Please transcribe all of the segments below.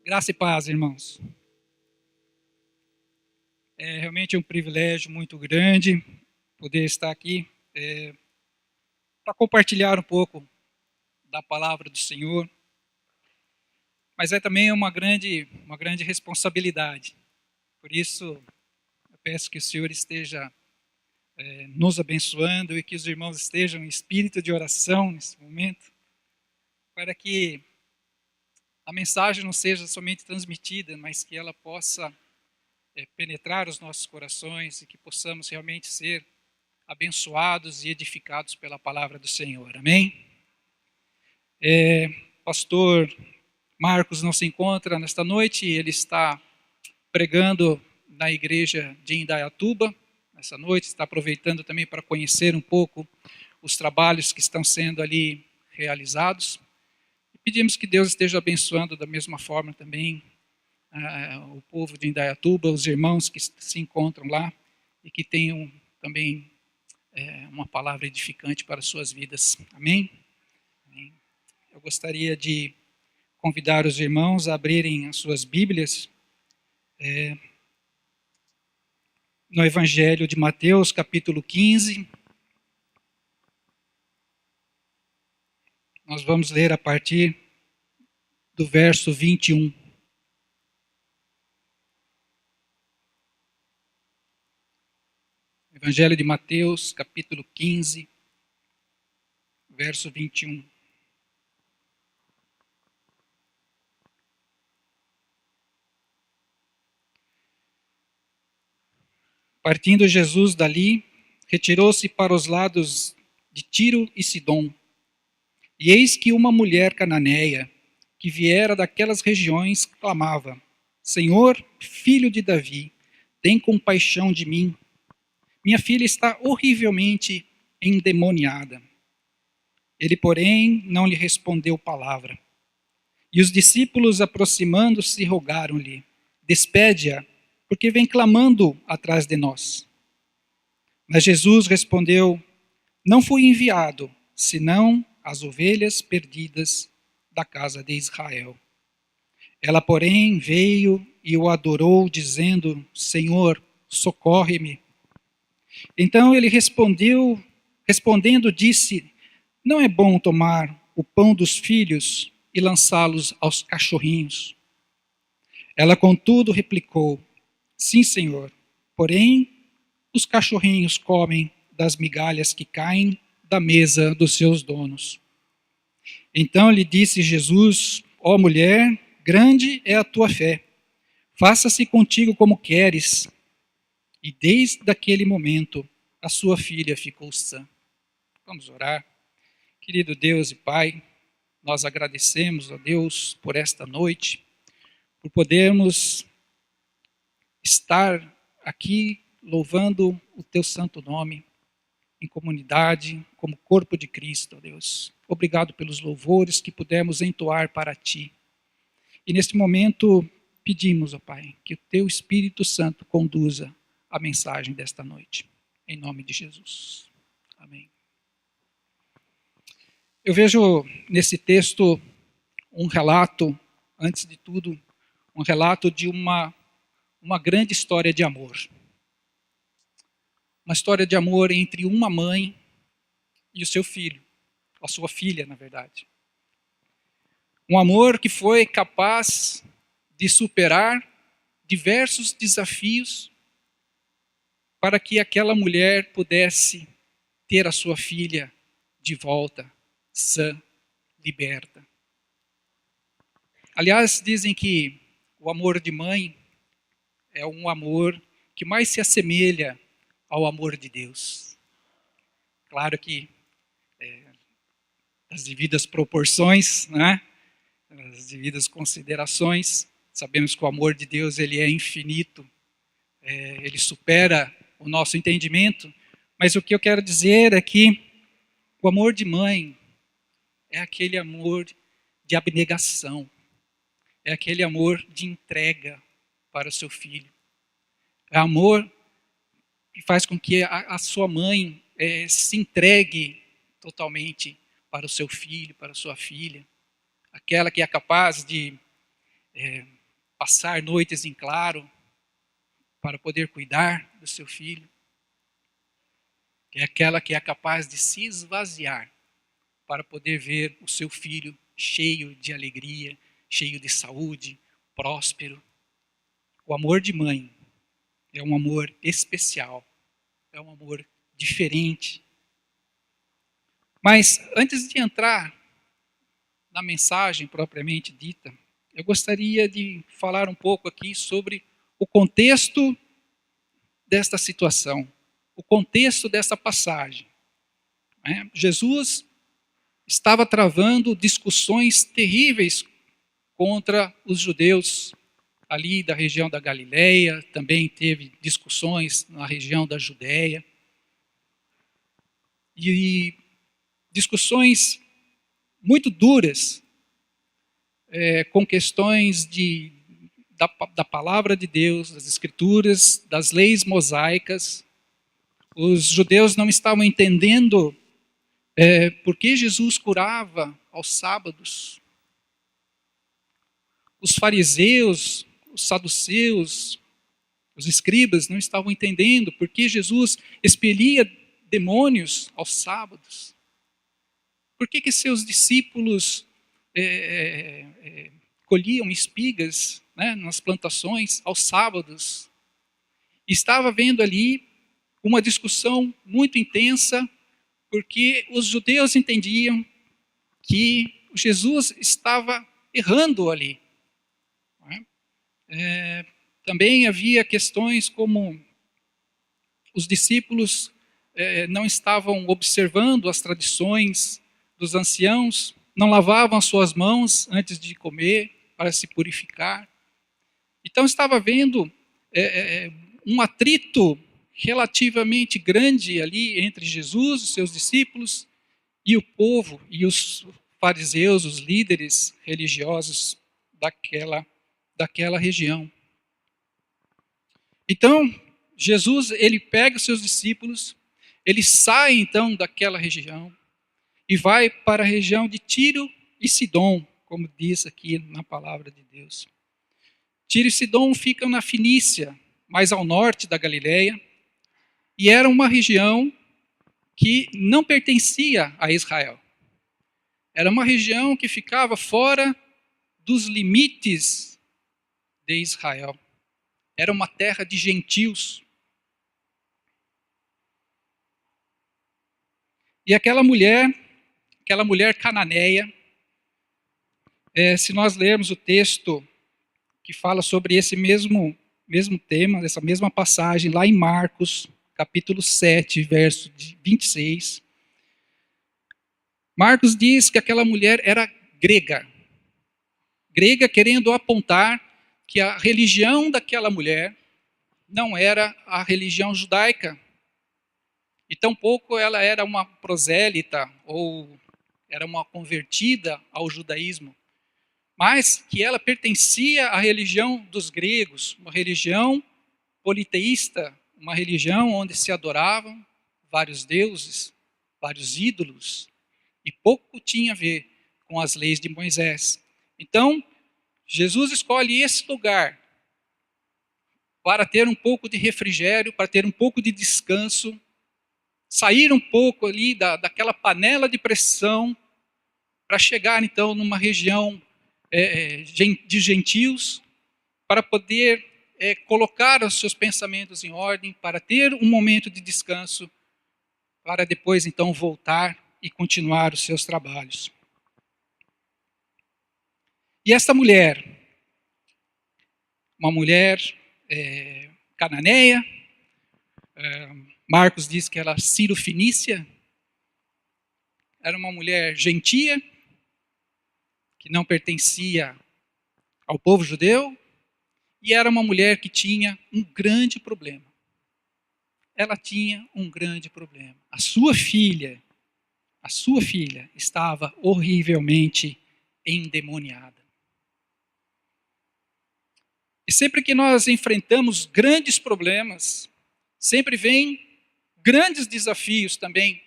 Graça e paz, irmãos. É realmente um privilégio muito grande poder estar aqui para compartilhar um pouco da palavra do Senhor, mas é também uma grande responsabilidade. Por isso, eu peço que o Senhor esteja nos abençoando e que os irmãos estejam em espírito de oração nesse momento, para que a mensagem não seja somente transmitida, mas que ela possa penetrar os nossos corações e que possamos realmente ser abençoados e edificados pela palavra do Senhor. Amém? Pastor Marcos não se encontra nesta noite, ele está pregando na igreja de Indaiatuba nessa noite, está aproveitando também para conhecer um pouco os trabalhos que estão sendo ali realizados. E pedimos que Deus esteja abençoando da mesma forma também o povo de Indaiatuba, os irmãos que se encontram lá e que tenham também uma palavra edificante para as suas vidas. Amém? Amém? Eu gostaria de convidar os irmãos a abrirem as suas Bíblias no Evangelho de Mateus, capítulo 15. Nós vamos ler a partir do verso 21. Evangelho de Mateus, capítulo 15, verso 21. Partindo Jesus dali, retirou-se para os lados de Tiro e Sidom. E eis que uma mulher cananeia, que viera daquelas regiões, clamava: Senhor, filho de Davi, tem compaixão de mim. Minha filha está horrivelmente endemoniada. Ele, porém, não lhe respondeu palavra. E os discípulos, aproximando-se, rogaram-lhe: Despede-a, porque vem clamando atrás de nós. Mas Jesus respondeu: Não fui enviado, senão as ovelhas perdidas da casa de Israel. Ela, porém, veio e o adorou, dizendo: Senhor, socorre-me. Então ele respondendo, disse: Não é bom tomar o pão dos filhos e lançá-los aos cachorrinhos. Ela, contudo, replicou: Sim, Senhor, porém os cachorrinhos comem das migalhas que caem da mesa dos seus donos. Então lhe disse Jesus: Ó mulher, grande é a tua fé, faça-se contigo como queres. E desde aquele momento a sua filha ficou sã. Vamos orar. Querido Deus e Pai, nós agradecemos a Deus por esta noite, por podermos estar aqui louvando o teu santo nome, em comunidade, como corpo de Cristo, ó Deus. Obrigado pelos louvores que pudemos entoar para Ti. E neste momento pedimos, ó Pai, que o Teu Espírito Santo conduza a mensagem desta noite. Em nome de Jesus. Amém. Eu vejo nesse texto um relato, antes de tudo, um relato de uma grande história de amor. Uma história de amor entre uma mãe e o seu filho, a sua filha, na verdade. Um amor que foi capaz de superar diversos desafios para que aquela mulher pudesse ter a sua filha de volta, sã, liberta. Aliás, dizem que o amor de mãe é um amor que mais se assemelha ao amor de Deus. Claro que as devidas proporções, né? As devidas considerações. Sabemos que o amor de Deus ele é infinito, ele supera o nosso entendimento. Mas o que eu quero dizer é que o amor de mãe é aquele amor de abnegação, é aquele amor de entrega para o seu filho. É amor que faz com que a sua mãe se entregue totalmente para o seu filho, para a sua filha. Aquela que é capaz de passar noites em claro para poder cuidar do seu filho. É aquela que é capaz de se esvaziar para poder ver o seu filho cheio de alegria, cheio de saúde, próspero. O amor de mãe é um amor especial, é um amor diferente. Mas antes de entrar na mensagem propriamente dita, eu gostaria de falar um pouco aqui sobre o contexto desta situação, o contexto dessa passagem. Jesus estava travando discussões terríveis contra os judeus ali da região da Galileia, também teve discussões na região da Judéia. E discussões muito duras com questões da palavra de Deus, das escrituras, das leis mosaicas. Os judeus não estavam entendendo por que Jesus curava aos sábados. Os fariseus, os saduceus, os escribas não estavam entendendo por que Jesus expelia demônios aos sábados. Por que seus discípulos colhiam espigas, né, nas plantações aos sábados? Estava havendo ali uma discussão muito intensa, porque os judeus entendiam que Jesus estava errando ali. Também havia questões como os discípulos não estavam observando as tradições dos anciãos, não lavavam as suas mãos antes de comer para se purificar. Então estava havendo um atrito relativamente grande ali entre Jesus, os seus discípulos, e o povo, e os fariseus, os líderes religiosos daquela região. Então, Jesus, ele pega os seus discípulos, ele sai então daquela região e vai para a região de Tiro e Sidom, como diz aqui na palavra de Deus. Tiro e Sidom ficam na Fenícia, mais ao norte da Galileia, e era uma região que não pertencia a Israel. Era uma região que ficava fora dos limites de Israel. Era uma terra de gentios. E aquela mulher cananeia, se nós lermos o texto que fala sobre esse mesmo tema, essa mesma passagem, lá em Marcos, capítulo 7, verso 26, Marcos diz que aquela mulher era grega. Grega querendo apontar que a religião daquela mulher não era a religião judaica. E tampouco ela era uma prosélita ou era uma convertida ao judaísmo, mas que ela pertencia à religião dos gregos, uma religião politeísta, uma religião onde se adoravam vários deuses, vários ídolos, e pouco tinha a ver com as leis de Moisés. Então, Jesus escolhe esse lugar para ter um pouco de refrigério, para ter um pouco de descanso, sair um pouco ali daquela panela de pressão, para chegar então numa região de gentios, para poder colocar os seus pensamentos em ordem, para ter um momento de descanso, para depois então voltar e continuar os seus trabalhos. E esta mulher, uma mulher cananeia, Marcos diz que ela era Ciro-fenícia, era uma mulher gentia, que não pertencia ao povo judeu, e era uma mulher que tinha um grande problema. Ela tinha um grande problema. A sua filha estava horrivelmente endemoniada. E sempre que nós enfrentamos grandes problemas, sempre vem grandes desafios também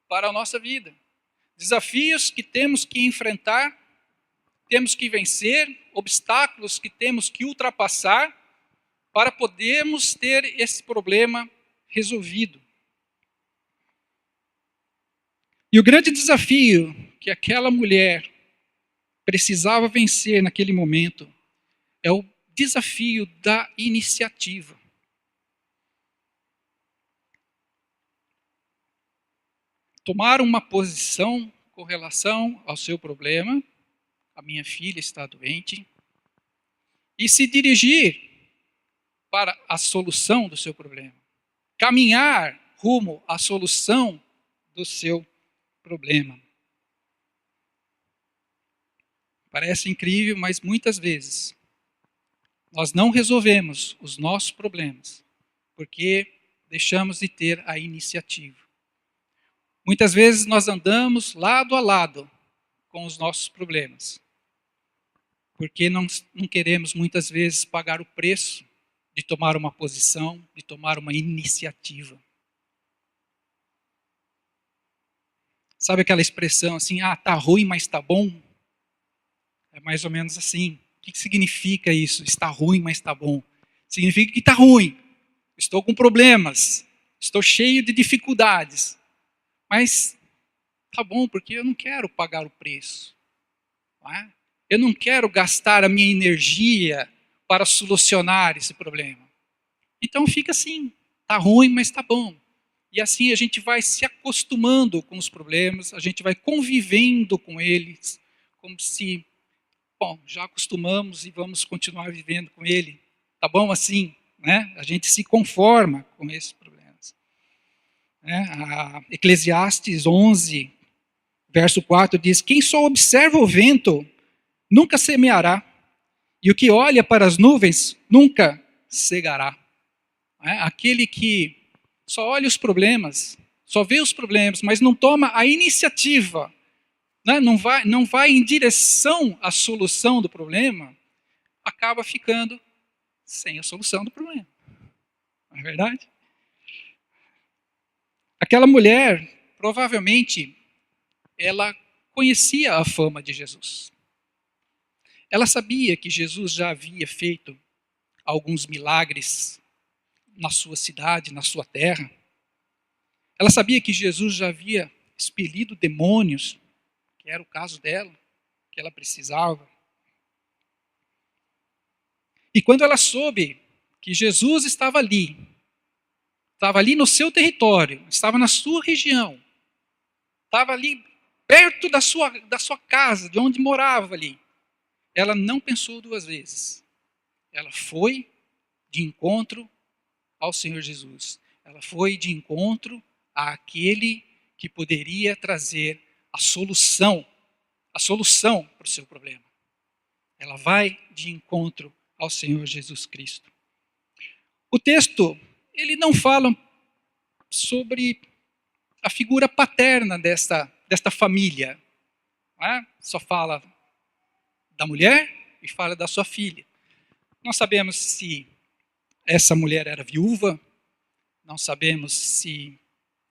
para a nossa vida. Desafios que temos que enfrentar temos que vencer, obstáculos que temos que ultrapassar para podermos ter esse problema resolvido. E o grande desafio que aquela mulher precisava vencer naquele momento é o desafio da iniciativa. Tomar uma posição com relação ao seu problema, a minha filha está doente, e se dirigir para a solução do seu problema. Caminhar rumo à solução do seu problema. Parece incrível, mas muitas vezes nós não resolvemos os nossos problemas porque deixamos de ter a iniciativa. Muitas vezes nós andamos lado a lado com os nossos problemas porque não queremos muitas vezes pagar o preço de tomar uma posição, de tomar uma iniciativa. Sabe aquela expressão assim, tá ruim, mas tá bom? É mais ou menos assim. O que significa isso? Está ruim, mas está bom. Significa que está ruim. Estou com problemas. Estou cheio de dificuldades. Mas tá bom, porque eu não quero pagar o preço. Não é? Eu não quero gastar a minha energia para solucionar esse problema. Então fica assim. Está ruim, mas está bom. E assim a gente vai se acostumando com os problemas, a gente vai convivendo com eles, como se, já acostumamos e vamos continuar vivendo com ele. Tá bom assim, né? A gente se conforma com esses problemas. A Eclesiastes 11, verso 4 diz: quem só observa o vento nunca semeará, e o que olha para as nuvens nunca cegará. Aquele que só olha os problemas, só vê os problemas, mas não toma a iniciativa, não vai em direção à solução do problema, acaba ficando sem a solução do problema. Não é verdade? Aquela mulher, provavelmente, ela conhecia a fama de Jesus. Ela sabia que Jesus já havia feito alguns milagres na sua cidade, na sua terra. Ela sabia que Jesus já havia expelido demônios, que era o caso dela, que ela precisava. E quando ela soube que Jesus estava ali no seu território, estava na sua região, estava ali perto da sua casa, de onde morava ali, ela não pensou duas vezes. Ela foi de encontro ao Senhor Jesus. Ela foi de encontro àquele que poderia trazer a solução para o seu problema. Ela vai de encontro ao Senhor Jesus Cristo. O texto, ele não fala sobre a figura paterna desta família. Só fala da mulher e fala da sua filha. Não sabemos se essa mulher era viúva, não sabemos se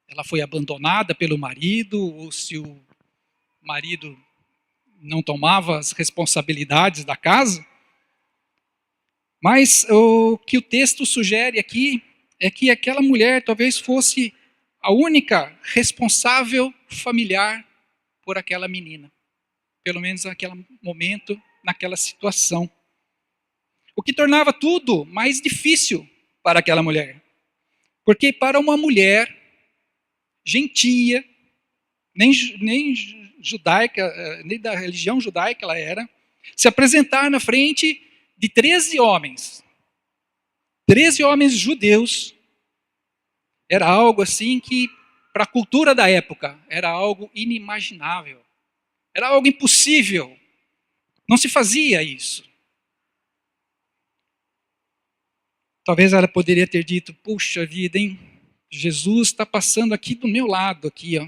ela foi abandonada pelo marido ou se o marido não tomava as responsabilidades da casa. Mas o que o texto sugere aqui é que aquela mulher talvez fosse a única responsável familiar por aquela menina. Pelo menos naquele momento, naquela situação. O que tornava tudo mais difícil para aquela mulher. Porque para uma mulher gentia, nem judaica, nem da religião judaica ela era, se apresentar na frente de 13 homens judeus, era algo assim que, para a cultura da época, era algo inimaginável. Era algo impossível. Não se fazia isso. Talvez ela poderia ter dito, puxa vida, hein? Jesus está passando aqui do meu lado, aqui, ó.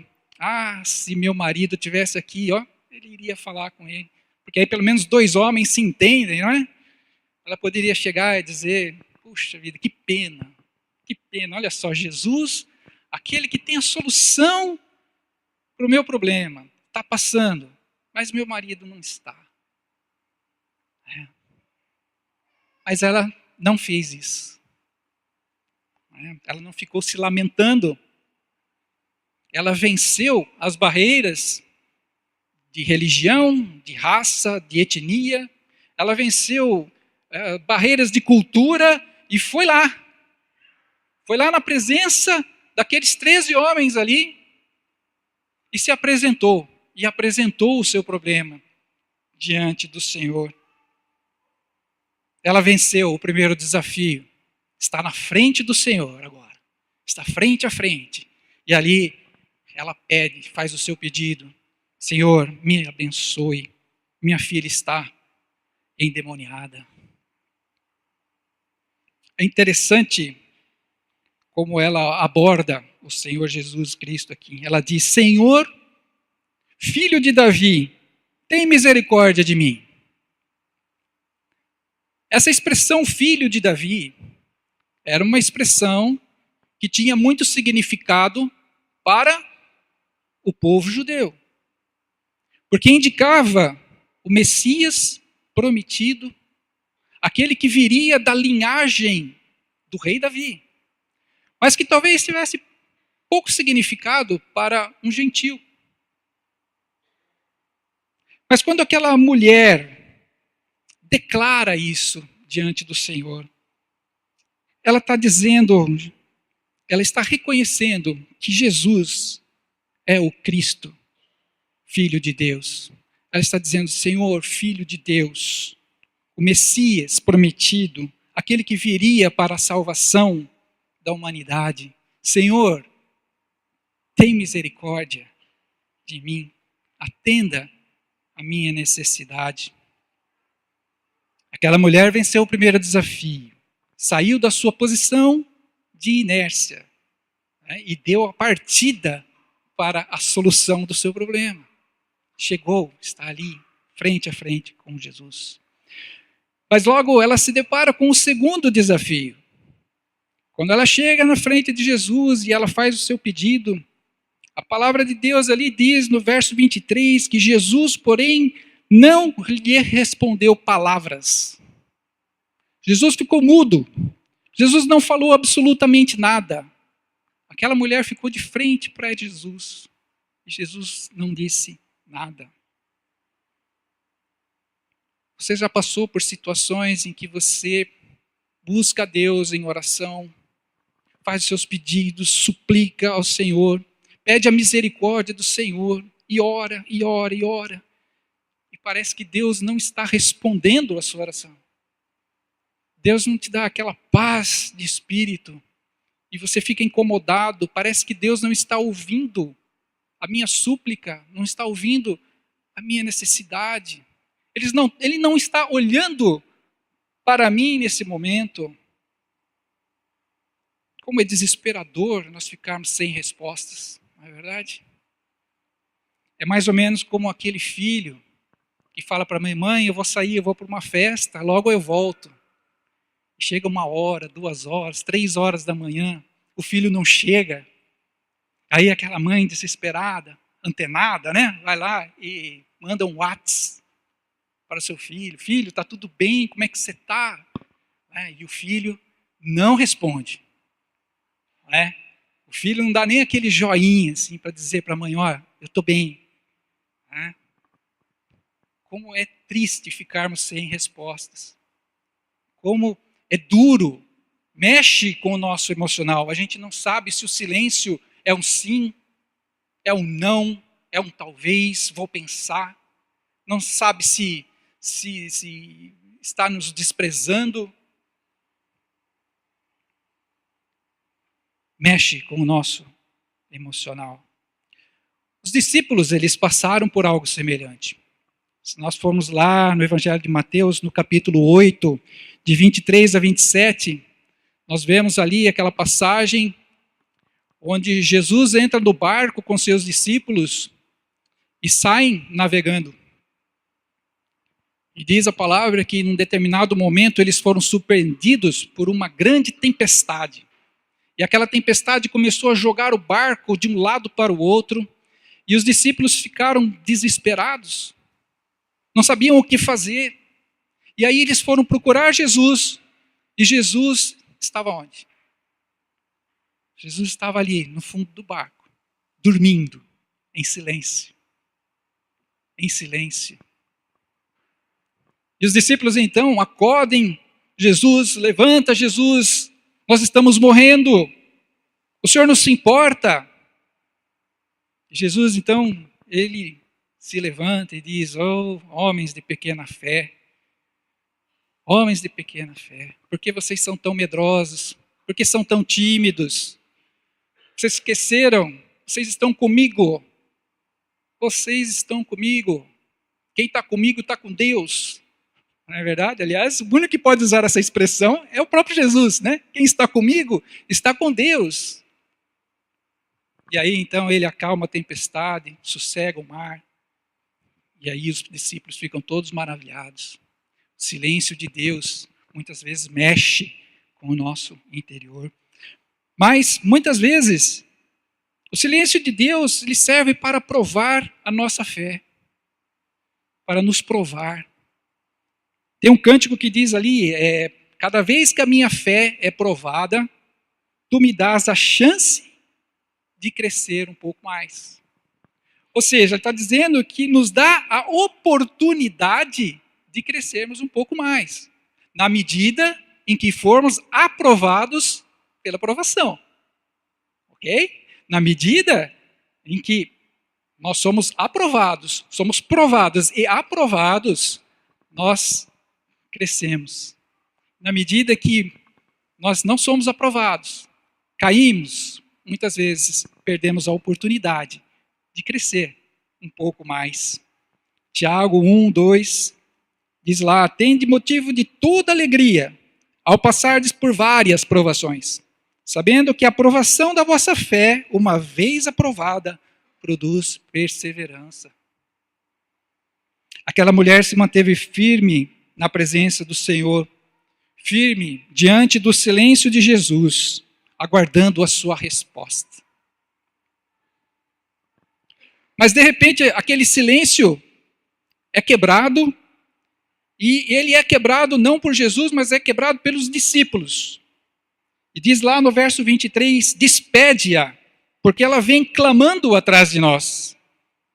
Se meu marido tivesse aqui, ó, ele iria falar com ele. Porque aí pelo menos 2 homens se entendem, não é? Ela poderia chegar e dizer, puxa vida, que pena, olha só, Jesus, aquele que tem a solução para o meu problema, está passando, mas meu marido não está. Mas ela não fez isso. Ela não ficou se lamentando. Ela venceu as barreiras de religião, de raça, de etnia. Ela venceu barreiras de cultura e foi lá. Foi lá na presença daqueles 13 homens ali e se apresentou. E apresentou o seu problema diante do Senhor. Ela venceu o primeiro desafio. Está na frente do Senhor agora. Está frente a frente. E ali ela pede, faz o seu pedido. Senhor, me abençoe. Minha filha está endemoniada. É interessante como ela aborda o Senhor Jesus Cristo aqui. Ela diz, Senhor, filho de Davi, tem misericórdia de mim. Essa expressão filho de Davi era uma expressão que tinha muito significado para o povo judeu. Porque indicava o Messias prometido, aquele que viria da linhagem do rei Davi, mas que talvez tivesse pouco significado para um gentio. Mas quando aquela mulher declara isso diante do Senhor, ela está dizendo, ela está reconhecendo que Jesus é o Cristo, Filho de Deus. Ela está dizendo, Senhor, Filho de Deus, o Messias prometido, aquele que viria para a salvação da humanidade. Senhor, tem misericórdia de mim, atenda a minha necessidade. Aquela mulher venceu o primeiro desafio, saiu da sua posição de inércia, e deu a partida para a solução do seu problema. Chegou, está ali, frente a frente com Jesus. Mas logo ela se depara com o segundo desafio. Quando ela chega na frente de Jesus e ela faz o seu pedido, a palavra de Deus ali diz no verso 23 que Jesus, porém, não lhe respondeu palavras. Jesus ficou mudo. Jesus não falou absolutamente nada. Aquela mulher ficou de frente para Jesus. E Jesus não disse nada. Você já passou por situações em que você busca a Deus em oração, faz os seus pedidos, suplica ao Senhor, pede a misericórdia do Senhor, e ora, e ora, e ora. E parece que Deus não está respondendo a sua oração. Deus não te dá aquela paz de espírito, e você fica incomodado, parece que Deus não está ouvindo a minha súplica, não está ouvindo a minha necessidade. Ele não está olhando para mim nesse momento. Como é desesperador nós ficarmos sem respostas, não é verdade? É mais ou menos como aquele filho que fala para a mãe, mãe, eu vou sair, eu vou para uma festa, logo eu volto. Chega 1 hora, 2 horas, 3 horas da manhã, o filho não chega. Aí aquela mãe desesperada, antenada, né? Vai lá e manda um WhatsApp para o seu filho. Filho, está tudo bem? Como é que você está? E o filho não responde. O filho não dá nem aquele joinha assim, para dizer para a mãe, ó, eu estou bem. Como é triste ficarmos sem respostas. Como é duro, mexe com o nosso emocional. A gente não sabe se o silêncio é um sim, é um não, é um talvez, vou pensar. Não sabe se está nos desprezando. Mexe com o nosso emocional. Os discípulos, eles passaram por algo semelhante. Se nós formos lá no Evangelho de Mateus, no capítulo 8, de 23 a 27, nós vemos ali aquela passagem onde Jesus entra no barco com seus discípulos e saem navegando. E diz a palavra que num determinado momento eles foram surpreendidos por uma grande tempestade. E aquela tempestade começou a jogar o barco de um lado para o outro, e os discípulos ficaram desesperados. Não sabiam o que fazer. E aí eles foram procurar Jesus, e Jesus estava onde? Jesus estava ali, no fundo do barco, dormindo, em silêncio. Em silêncio. E os discípulos então acodem Jesus, levanta Jesus, nós estamos morrendo, o Senhor não se importa. Jesus então, ele se levanta e diz, oh, homens de pequena fé, por que vocês são tão medrosos? Por que são tão tímidos? Vocês esqueceram? Vocês estão comigo. Vocês estão comigo. Quem está comigo está com Deus. Não é verdade? Aliás, o único que pode usar essa expressão é o próprio Jesus, né? Quem está comigo está com Deus. E aí então ele acalma a tempestade, sossega o mar. E aí os discípulos ficam todos maravilhados. O silêncio de Deus muitas vezes mexe com o nosso interior. Mas muitas vezes o silêncio de Deus ele serve para provar a nossa fé, para nos provar. Tem um cântico que diz ali, cada vez que a minha fé é provada, tu me dás a chance de crescer um pouco mais. Ou seja, ele está dizendo que nos dá a oportunidade de crescermos um pouco mais, na medida em que formos aprovados pela aprovação. Ok? Na medida em que nós somos aprovados, somos provados e aprovados, nós crescemos. Na medida que nós não somos aprovados, caímos, muitas vezes perdemos a oportunidade de crescer um pouco mais. Tiago 1, 2, diz lá, tende motivo de toda alegria, ao passardes por várias provações, sabendo que a aprovação da vossa fé, uma vez aprovada, produz perseverança. Aquela mulher se manteve firme na presença do Senhor, firme diante do silêncio de Jesus, aguardando a sua resposta. Mas de repente aquele silêncio é quebrado, e ele é quebrado não por Jesus, mas é quebrado pelos discípulos. E diz lá no verso 23, despede-a, porque ela vem clamando atrás de nós.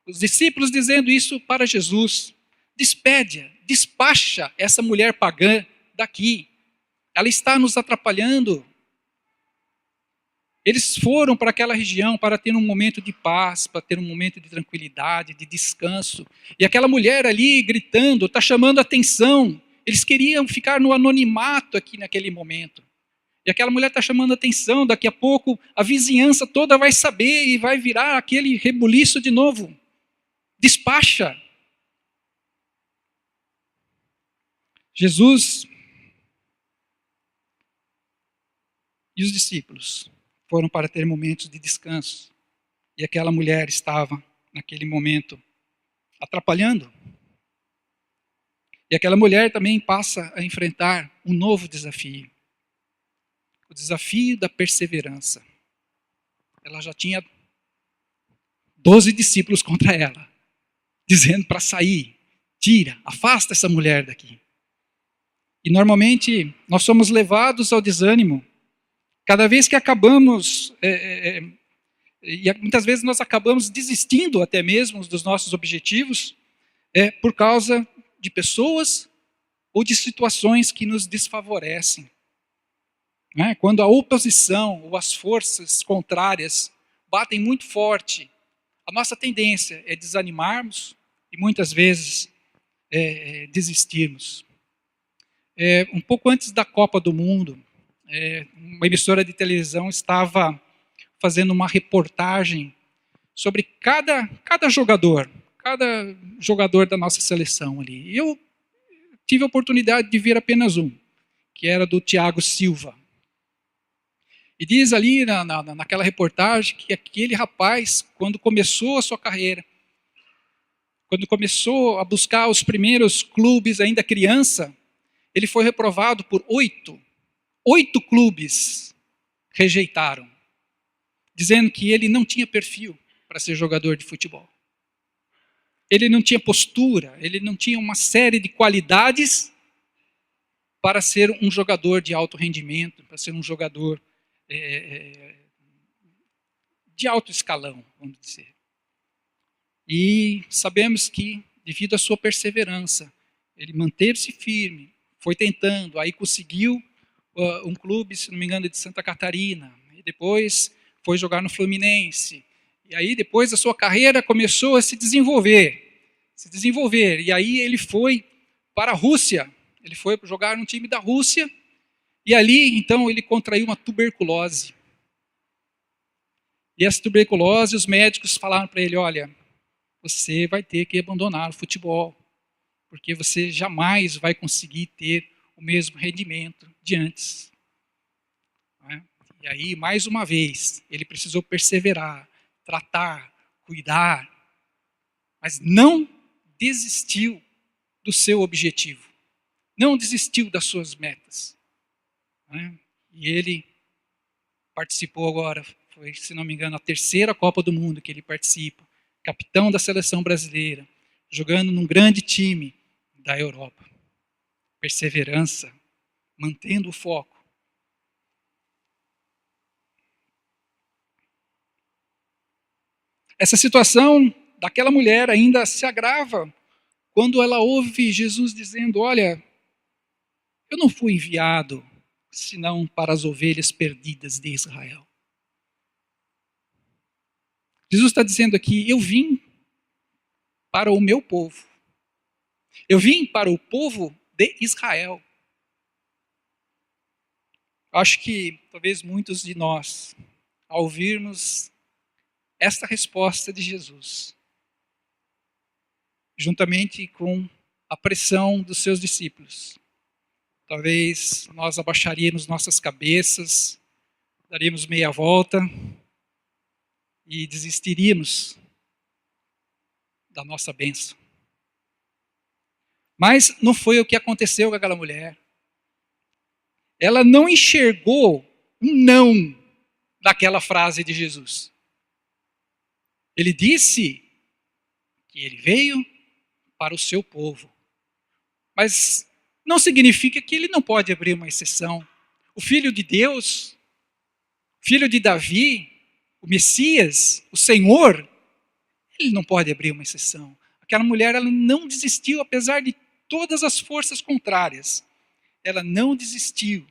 Os discípulos dizendo isso para Jesus. Despede-a, despacha essa mulher pagã daqui. Ela está nos atrapalhando. Eles foram para aquela região para ter um momento de paz, para ter um momento de tranquilidade, de descanso. E aquela mulher ali gritando, está chamando a atenção. Eles queriam ficar no anonimato aqui naquele momento. E aquela mulher está chamando a atenção, daqui a pouco a vizinhança toda vai saber e vai virar aquele rebuliço de novo. Despacha. Jesus e os discípulos foram para ter momentos de descanso. E aquela mulher estava, naquele momento, atrapalhando. E aquela mulher também passa a enfrentar um novo desafio. O desafio da perseverança. Ela já tinha 12 discípulos contra ela, dizendo para sair, tira, afasta essa mulher daqui. E normalmente nós somos levados ao desânimo. Cada vez que acabamos, e muitas vezes nós acabamos desistindo até mesmo dos nossos objetivos, por causa de pessoas ou de situações que nos desfavorecem. Né? Quando a oposição ou as forças contrárias batem muito forte, a nossa tendência é desanimarmos e muitas vezes desistirmos. Um pouco antes da Copa do Mundo, uma emissora de televisão estava fazendo uma reportagem sobre cada jogador da nossa seleção ali. E eu tive a oportunidade de ver apenas um, que era do Thiago Silva. E diz ali naquela reportagem que aquele rapaz, quando começou a sua carreira, quando começou a buscar os primeiros clubes ainda criança, ele foi reprovado por 8 clubes rejeitaram, dizendo que ele não tinha perfil para ser jogador de futebol. Ele não tinha postura, ele não tinha uma série de qualidades para ser um jogador de alto rendimento, para ser um jogador de alto escalão, vamos dizer. E sabemos que, devido à sua perseverança, ele manteve-se firme, foi tentando, aí conseguiu um clube, se não me engano, de Santa Catarina, e depois foi jogar no Fluminense. E aí depois a sua carreira começou a se desenvolver, e aí ele foi para a Rússia, ele foi jogar no time da Rússia, e ali, então, ele contraiu uma tuberculose. E essa tuberculose, os médicos falaram para ele, olha, você vai ter que abandonar o futebol, porque você jamais vai conseguir ter o mesmo rendimento de antes. E aí, mais uma vez, ele precisou perseverar, tratar, cuidar, mas não desistiu do seu objetivo, não desistiu das suas metas. E ele participou agora, foi, se não me engano, a 3ª Copa do Mundo que ele participa, capitão da seleção brasileira, jogando num grande time da Europa. Perseverança, mantendo o foco. Essa situação daquela mulher ainda se agrava quando ela ouve Jesus dizendo, olha, eu não fui enviado senão para as ovelhas perdidas de Israel. Jesus está dizendo aqui, eu vim para o meu povo. Eu vim para o povo de Israel. Acho que talvez muitos de nós, ao ouvirmos esta resposta de Jesus, juntamente com a pressão dos seus discípulos, talvez nós abaixaríamos nossas cabeças, daríamos meia volta e desistiríamos da nossa bênção. Mas não foi o que aconteceu com aquela mulher. Ela não enxergou um não daquela frase de Jesus. Ele disse que ele veio para o seu povo. Mas não significa que ele não pode abrir uma exceção. O Filho de Deus, filho de Davi, o Messias, o Senhor, ele não pode abrir uma exceção. Aquela mulher, ela não desistiu, apesar de todas as forças contrárias. Ela não desistiu.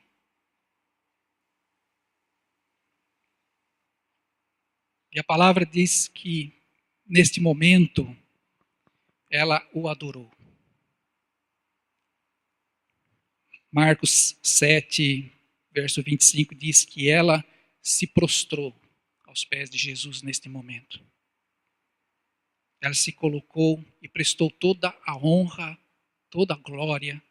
E a palavra diz que, neste momento, ela o adorou. Marcos 7, verso 25, diz que ela se prostrou aos pés de Jesus neste momento. Ela se colocou e prestou toda a honra, toda a glória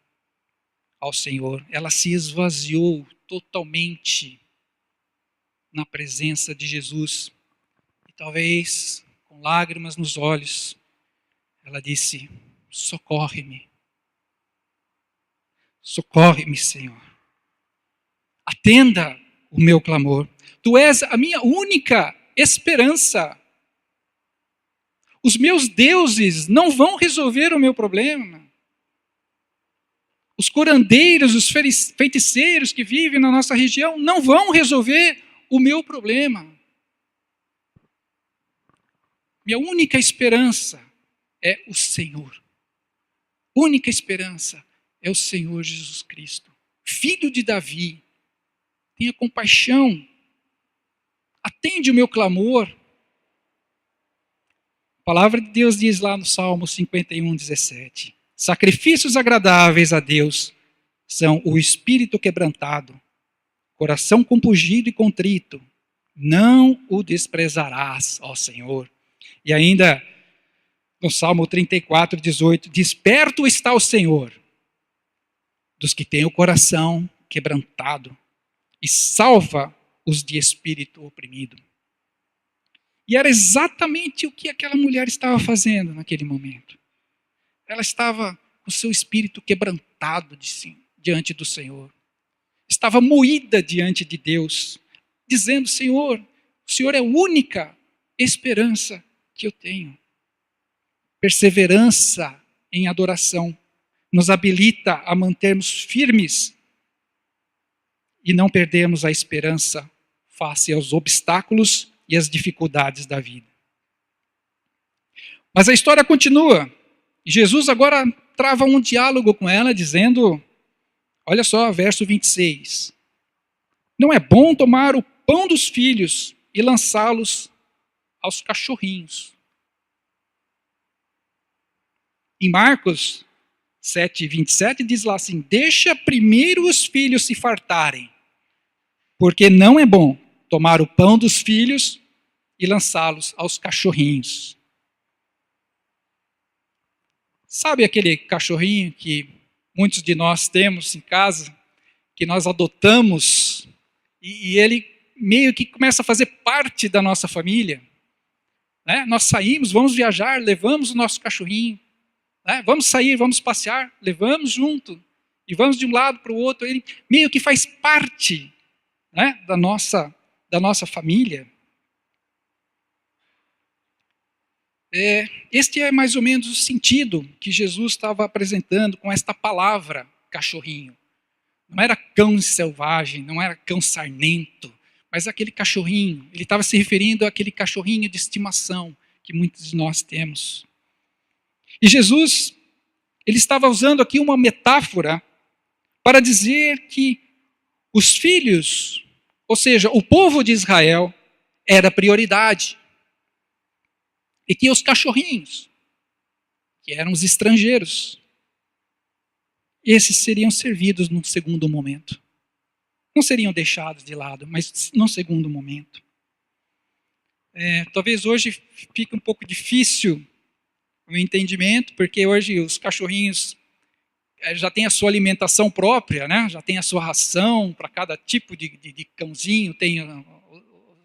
ao Senhor. Ela se esvaziou totalmente na presença de Jesus. E talvez, com lágrimas nos olhos, ela disse, socorre-me. Socorre-me, Senhor. Atenda o meu clamor. Tu és a minha única esperança. Os meus deuses não vão resolver o meu problema. Os curandeiros, os feiticeiros que vivem na nossa região não vão resolver o meu problema. Minha única esperança é o Senhor. Única esperança é o Senhor Jesus Cristo. Filho de Davi, tenha compaixão. Atende o meu clamor. A palavra de Deus diz lá no Salmo 51, 17. Sacrifícios agradáveis a Deus são o espírito quebrantado, coração compungido e contrito. Não o desprezarás, ó Senhor. E ainda no Salmo 34, 18, diz, perto está o Senhor dos que têm o coração quebrantado e salva os de espírito oprimido. E era exatamente o que aquela mulher estava fazendo naquele momento. Ela estava com o seu espírito quebrantado diante do Senhor. Estava moída diante de Deus, dizendo, Senhor, o Senhor é a única esperança que eu tenho. Perseverança em adoração nos habilita a mantermos firmes e não perdermos a esperança face aos obstáculos e às dificuldades da vida. Mas a história continua. E Jesus agora trava um diálogo com ela, dizendo, olha só, verso 26. Não é bom tomar o pão dos filhos e lançá-los aos cachorrinhos. Em Marcos 7:27 diz lá assim, deixa primeiro os filhos se fartarem, porque não é bom tomar o pão dos filhos e lançá-los aos cachorrinhos. Sabe aquele cachorrinho que muitos de nós temos em casa, que nós adotamos, e ele meio que começa a fazer parte da nossa família? Né? Nós saímos, vamos viajar, levamos o nosso cachorrinho. Né? Vamos sair, vamos passear, levamos junto. E vamos de um lado para o outro. Ele meio que faz parte, né, da nossa família. Este é mais ou menos o sentido que Jesus estava apresentando com esta palavra, cachorrinho. Não era cão selvagem, não era cão sarnento, mas aquele cachorrinho. Ele estava se referindo àquele cachorrinho de estimação que muitos de nós temos. E Jesus, ele estava usando aqui uma metáfora para dizer que os filhos, ou seja, o povo de Israel, era prioridade. E que os cachorrinhos, que eram os estrangeiros, esses seriam servidos num segundo momento. Não seriam deixados de lado, mas num segundo momento. Talvez hoje fique um pouco difícil o entendimento, porque hoje os cachorrinhos já têm a sua alimentação própria, né? Já tem a sua ração, para cada tipo de cãozinho tem a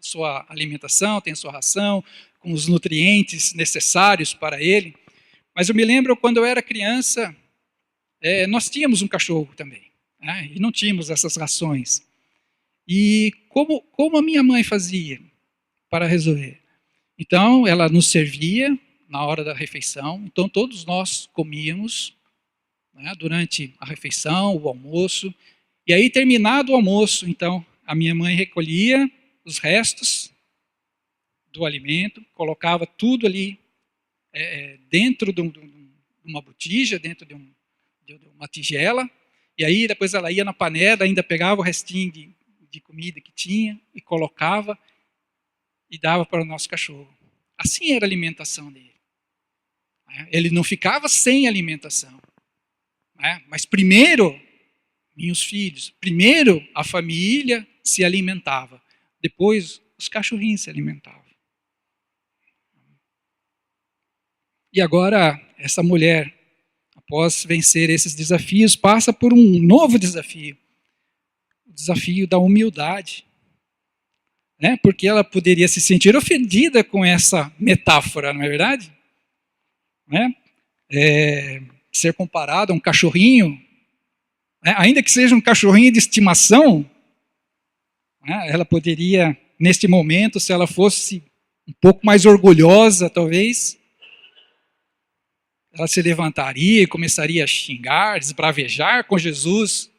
sua alimentação, tem a sua ração, com os nutrientes necessários para ele. Mas eu me lembro quando eu era criança, nós tínhamos um cachorro também, né? E não tínhamos essas rações. E como a minha mãe fazia para resolver? Então, ela nos servia na hora da refeição, então todos nós comíamos, né, durante a refeição, o almoço, e aí terminado o almoço, então a minha mãe recolhia os restos do alimento, colocava tudo ali dentro de uma botija, dentro de uma tigela, e aí depois ela ia na panela, ainda pegava o restinho de comida que tinha e colocava e dava para o nosso cachorro. Assim era a alimentação dele. Ele não ficava sem alimentação. Mas primeiro, meus filhos, primeiro a família se alimentava, depois os cachorrinhos se alimentavam. E agora, essa mulher, após vencer esses desafios, passa por um novo desafio. O desafio da humildade. Né? Porque ela poderia se sentir ofendida com essa metáfora, não é verdade? Né? Ser comparado a um cachorrinho, né? Ainda que seja um cachorrinho de estimação, né? Ela poderia, neste momento, se ela fosse um pouco mais orgulhosa, talvez, ela se levantaria e começaria a xingar, esbravejar com Jesus.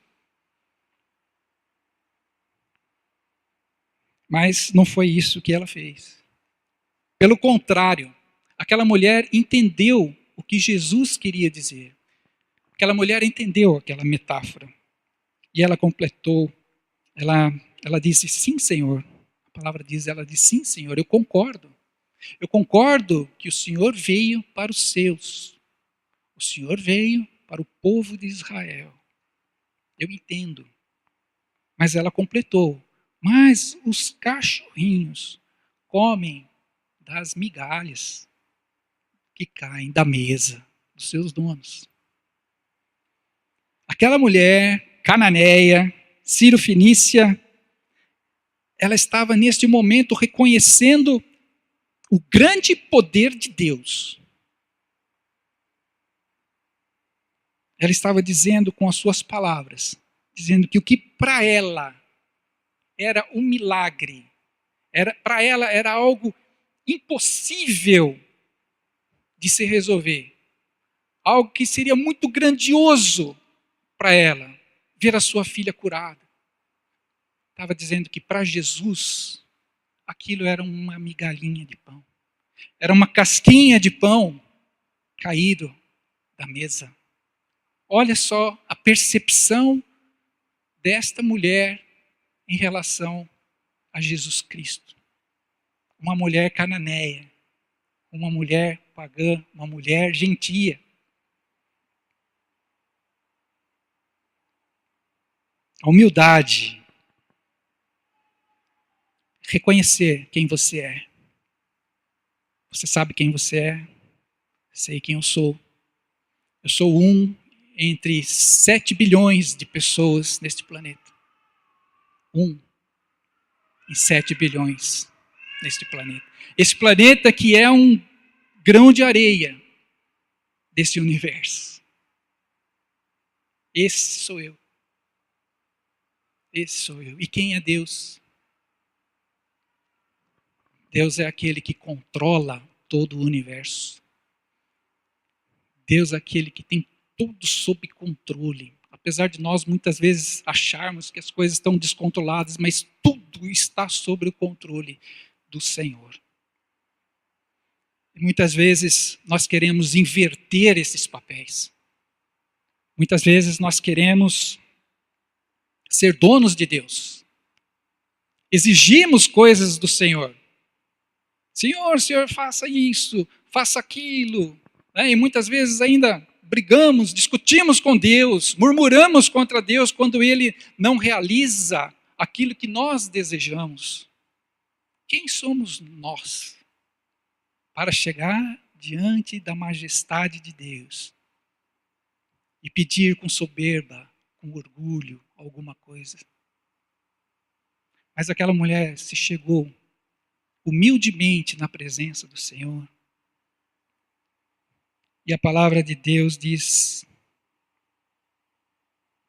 Mas não foi isso que ela fez. Pelo contrário, aquela mulher entendeu o que Jesus queria dizer. Aquela mulher entendeu aquela metáfora. E ela completou. Ela disse, sim, Senhor. A palavra diz, ela disse, sim, Senhor, eu concordo. Eu concordo que o Senhor veio para os seus. O Senhor veio para o povo de Israel. Eu entendo. Mas ela completou. Mas os cachorrinhos comem das migalhas que caem da mesa dos seus donos. Aquela mulher cananeia, Ciro-fenícia, ela estava neste momento reconhecendo o grande poder de Deus. Ela estava dizendo com as suas palavras, dizendo que o que para ela era um milagre, para ela era algo impossível de se resolver. algo que seria muito grandioso para ela, ver a sua filha curada. Estava dizendo que para Jesus, aquilo era uma migalhinha de pão. Era uma casquinha de pão caído da mesa. Olha só a percepção desta mulher em relação a Jesus Cristo. Uma mulher cananeia, uma mulher pagã, uma mulher gentia. A humildade. Reconhecer quem você é. Você sabe quem você é? Sei quem eu sou. Eu sou um entre 7 bilhões de pessoas neste planeta. Um em 7 bilhões neste planeta. Esse planeta que é um grão de areia desse universo. Esse sou eu. Esse sou eu. E quem é Deus? Deus é aquele que controla todo o universo. Deus é aquele que tem tudo sob controle. Apesar de nós muitas vezes acharmos que as coisas estão descontroladas, mas tudo está sob o controle do Senhor. E muitas vezes nós queremos inverter esses papéis. Muitas vezes nós queremos ser donos de Deus. Exigimos coisas do Senhor. Senhor, faça isso, faça aquilo. E muitas vezes ainda brigamos, discutimos com Deus, murmuramos contra Deus quando Ele não realiza aquilo que nós desejamos. Quem somos nós para chegar diante da majestade de Deus e pedir com soberba, com orgulho, alguma coisa? Mas aquela mulher se chegou humildemente na presença do Senhor. E a palavra de Deus diz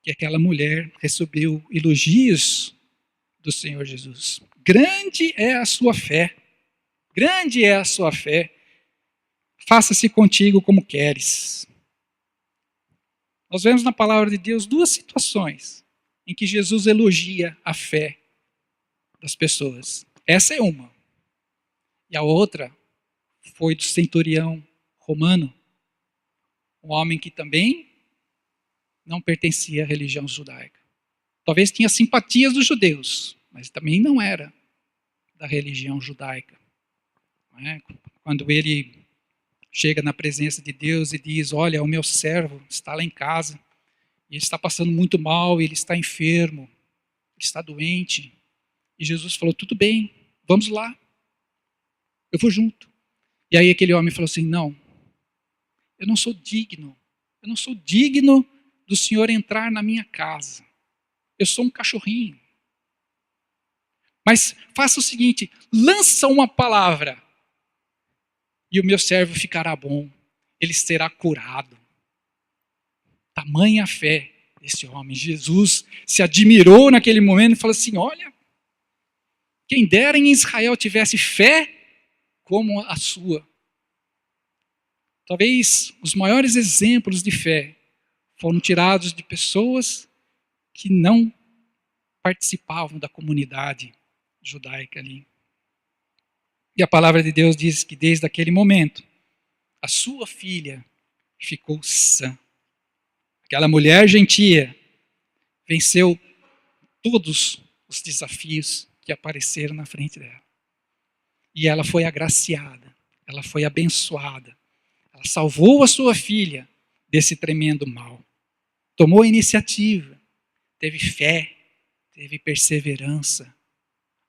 que aquela mulher recebeu elogios do Senhor Jesus. Grande é a sua fé. Grande é a sua fé. Faça-se contigo como queres. Nós vemos na palavra de Deus 2 situações em que Jesus elogia a fé das pessoas. Essa é uma. E a outra foi do centurião romano, um homem que também não pertencia à religião judaica. Talvez tinha simpatias dos judeus, mas também não era da religião judaica. Não é? Quando ele chega na presença de Deus e diz: olha, o meu servo está lá em casa, e ele está passando muito mal, ele está enfermo, ele está doente. E Jesus falou: tudo bem, vamos lá. Eu vou junto. E aí aquele homem falou assim: não, eu não sou digno do Senhor entrar na minha casa. Eu sou um cachorrinho. Mas faça o seguinte, lança uma palavra e o meu servo ficará bom, ele será curado. Tamanha a fé desse homem. Jesus se admirou naquele momento e falou assim: olha, quem dera em Israel tivesse fé como a sua. Talvez os maiores exemplos de fé foram tirados de pessoas que não participavam da comunidade judaica ali. E a palavra de Deus diz que desde aquele momento, a sua filha ficou sã. Aquela mulher gentia venceu todos os desafios que apareceram na frente dela. E ela foi agraciada, ela foi abençoada. Ela salvou a sua filha desse tremendo mal. Tomou a iniciativa, teve fé, teve perseverança,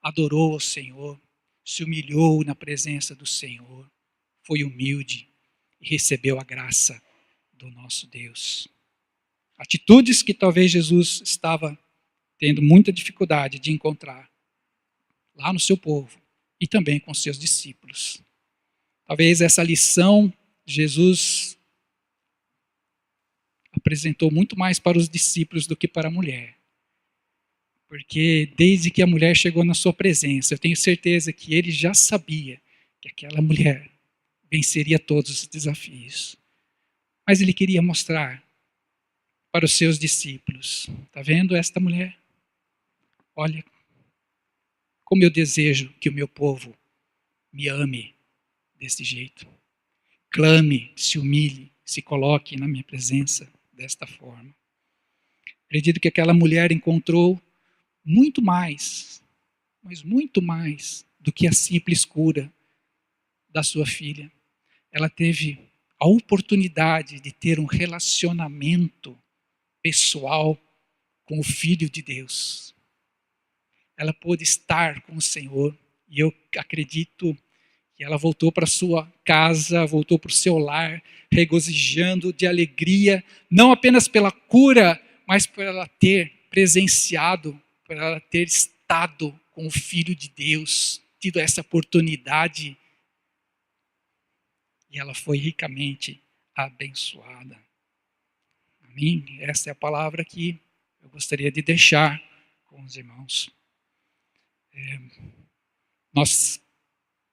adorou ao Senhor, se humilhou na presença do Senhor, foi humilde e recebeu a graça do nosso Deus. Atitudes que talvez Jesus estava tendo muita dificuldade de encontrar lá no seu povo e também com seus discípulos. Talvez essa lição Jesus apresentou muito mais para os discípulos do que para a mulher. Porque desde que a mulher chegou na sua presença, eu tenho certeza que ele já sabia que aquela mulher venceria todos os desafios. Mas ele queria mostrar para os seus discípulos: está vendo esta mulher? Olha, como eu desejo que o meu povo me ame desse jeito. Clame, se humilhe, se coloque na minha presença desta forma. Acredito que aquela mulher encontrou muito mais, mas muito mais do que a simples cura da sua filha. Ela teve a oportunidade de ter um relacionamento pessoal com o Filho de Deus. Ela pôde estar com o Senhor, e eu acredito que ela voltou para sua casa, voltou para o seu lar, regozijando de alegria, não apenas pela cura, mas por ela ter presenciado, por ela ter estado com o Filho de Deus, tido essa oportunidade, e ela foi ricamente abençoada. Amém? Essa é a palavra que eu gostaria de deixar com os irmãos. Nós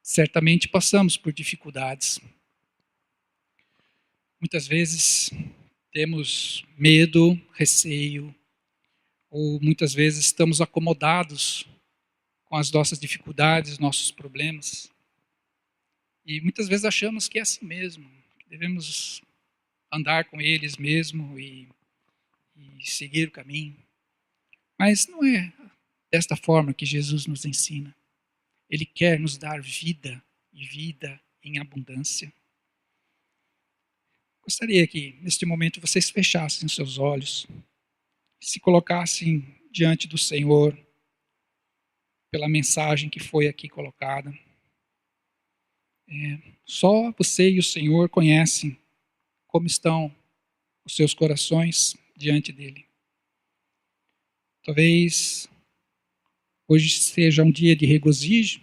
certamente passamos por dificuldades. Muitas vezes temos medo, receio, ou muitas vezes estamos acomodados com as nossas dificuldades, nossos problemas. E muitas vezes achamos que é assim mesmo, que devemos andar com eles mesmo e seguir o caminho. Mas não é desta forma que Jesus nos ensina. Ele quer nos dar vida e vida em abundância. Gostaria que, neste momento, vocês fechassem os seus olhos, se colocassem diante do Senhor pela mensagem que foi aqui colocada. Só você e o Senhor conhecem como estão os seus corações diante dele. Talvez hoje seja um dia de regozijo,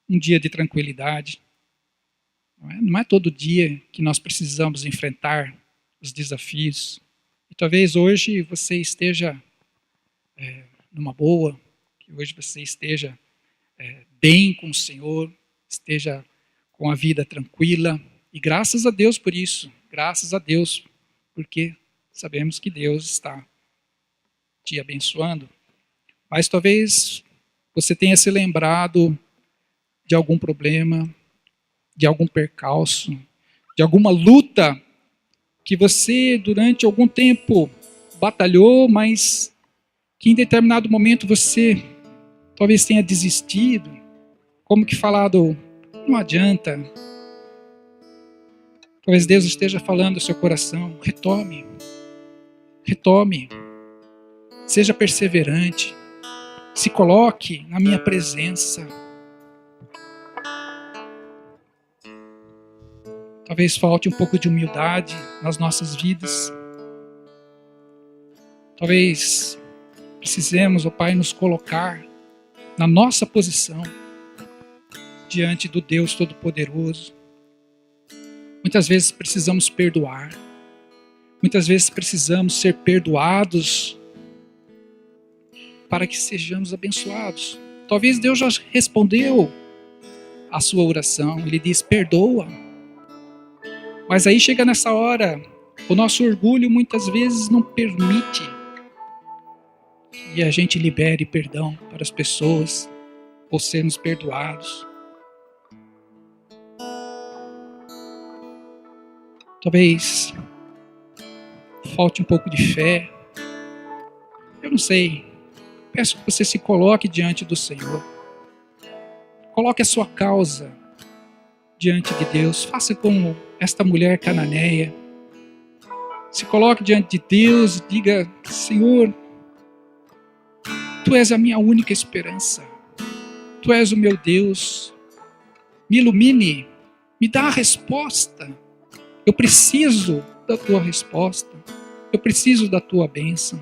um dia de tranquilidade. Não é todo dia que nós precisamos enfrentar os desafios. E talvez hoje você esteja numa boa, que hoje você esteja bem com o Senhor, esteja com a vida tranquila. E graças a Deus por isso, graças a Deus, porque sabemos que Deus está te abençoando. Mas talvez você tenha se lembrado de algum problema, de algum percalço, de alguma luta que você durante algum tempo batalhou, mas que em determinado momento você talvez tenha desistido. Como que falado, não adianta. Talvez Deus esteja falando ao seu coração, retome, seja perseverante, se coloque na minha presença. Talvez falte um pouco de humildade nas nossas vidas. Talvez precisemos, ó Pai, nos colocar na nossa posição diante do Deus Todo-Poderoso. Muitas vezes precisamos perdoar. Muitas vezes precisamos ser perdoados para que sejamos abençoados. Talvez Deus já respondeu a sua oração. Ele diz, perdoa. Mas aí chega nessa hora, o nosso orgulho muitas vezes não permite que a gente libere perdão para as pessoas ou sermos perdoados. Talvez falte um pouco de fé. Eu não sei. Peço que você se coloque diante do Senhor. Coloque a sua causa diante de Deus. Faça como esta mulher cananeia. Se coloque diante de Deus e diga, Senhor, Tu és a minha única esperança. Tu és o meu Deus. Me ilumine. Me dá a resposta. Eu preciso da Tua resposta. Eu preciso da Tua bênção.